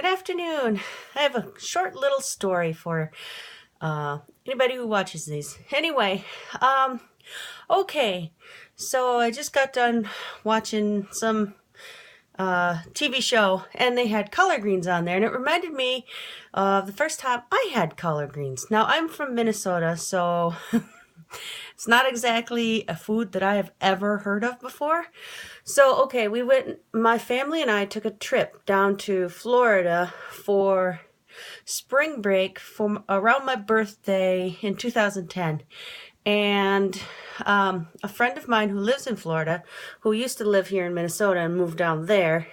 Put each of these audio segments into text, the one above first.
Good afternoon. I have a short little story for anybody who watches these. Anyway, um, okay, so I just got done watching some TV show, and they had collard greens on there, and it reminded me of the first time I had collard greens. Now, I'm from Minnesota, so it's not exactly a food that I have ever heard of before. So, okay, my family and I took a trip down to Florida for spring break from around my birthday in 2010. And a friend of mine who lives in Florida, who used to live here in Minnesota and moved down there,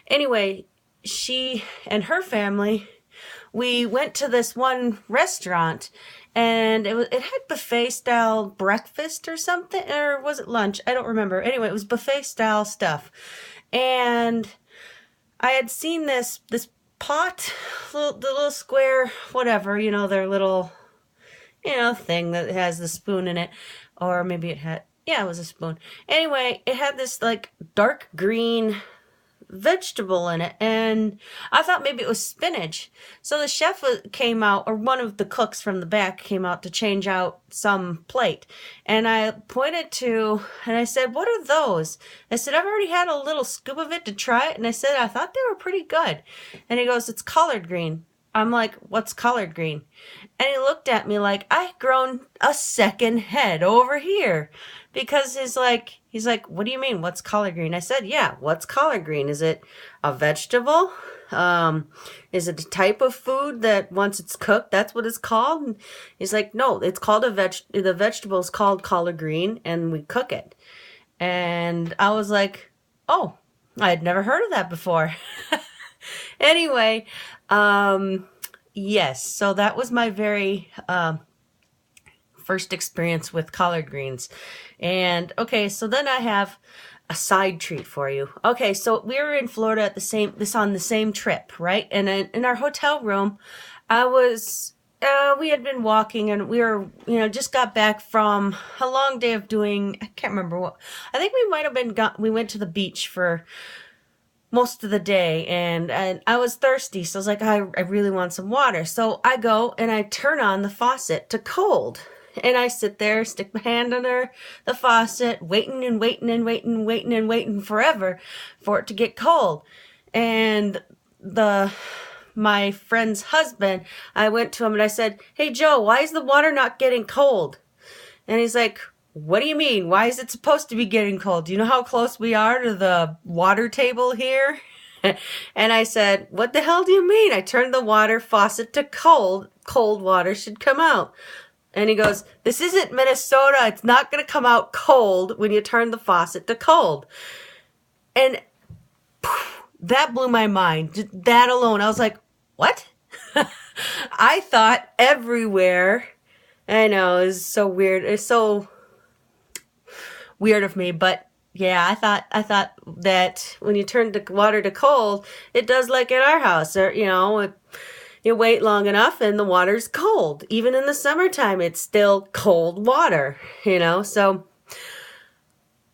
anyway, she and her family, we went to this one restaurant, and it had buffet style breakfast or something, or was it lunch? I don't remember. Anyway, it was buffet style stuff. And I had seen this pot, the little square, whatever, their little, thing that has the spoon in it. Or maybe yeah, it was a spoon. Anyway, it had this like dark green vegetable in it, and I thought maybe it was spinach. So the chef came out, or one of the cooks from the back came out to change out some plate, and I pointed to, and I said, "What are those?" I said, "I've already had a little scoop of it to try it," and I said, "I thought they were pretty good." And he goes, "It's collard green." I'm like, "What's collard green?" And he looked at me like I'd grown a second head over here, because he's like, "What do you mean? What's collard green?" I said, "Yeah, what's collard green? Is it a vegetable? Is it a type of food that once it's cooked, that's what it's called?" And he's like, "No, it's called the vegetable is called collard green, and we cook it." And I was like, "Oh, I had never heard of that before." Anyway, yes, so that was my very first experience with collard greens. And okay, so then I have a side treat for you. Okay, so we were in Florida at on the same trip, right? And in our hotel room, we had been walking, and we were, just got back from a long day of doing, I can't remember what, I think we might have we went to the beach for most of the day, and I was thirsty, so I was like, I really want some water. So I go and I turn on the faucet to cold, and I sit there, stick my hand under the faucet, waiting and waiting and waiting and waiting and waiting forever for it to get cold. And my friend's husband, I went to him and I said, "Hey Joe, why is the water not getting cold?" And he's like, "What do you mean? Why is it supposed to be getting cold? Do you know how close we are to the water table here?" And I said, "What the hell do you mean? I turned the water faucet to cold. Cold water should come out." And he goes, "This isn't Minnesota. It's not going to come out cold when you turn the faucet to cold." And that blew my mind. Just that alone. I was like, "What?" I thought everywhere. I know, it's so weird. It's so weird of me, but yeah, I thought that when you turn the water to cold, it does like at our house, or you wait long enough and the water's cold. Even in the summertime, it's still cold water, so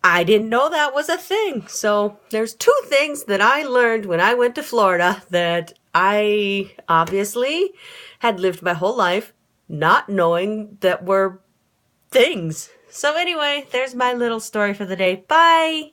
I didn't know that was a thing. So there's two things that I learned when I went to Florida that I obviously had lived my whole life not knowing that were things. So anyway, there's my little story for the day. Bye!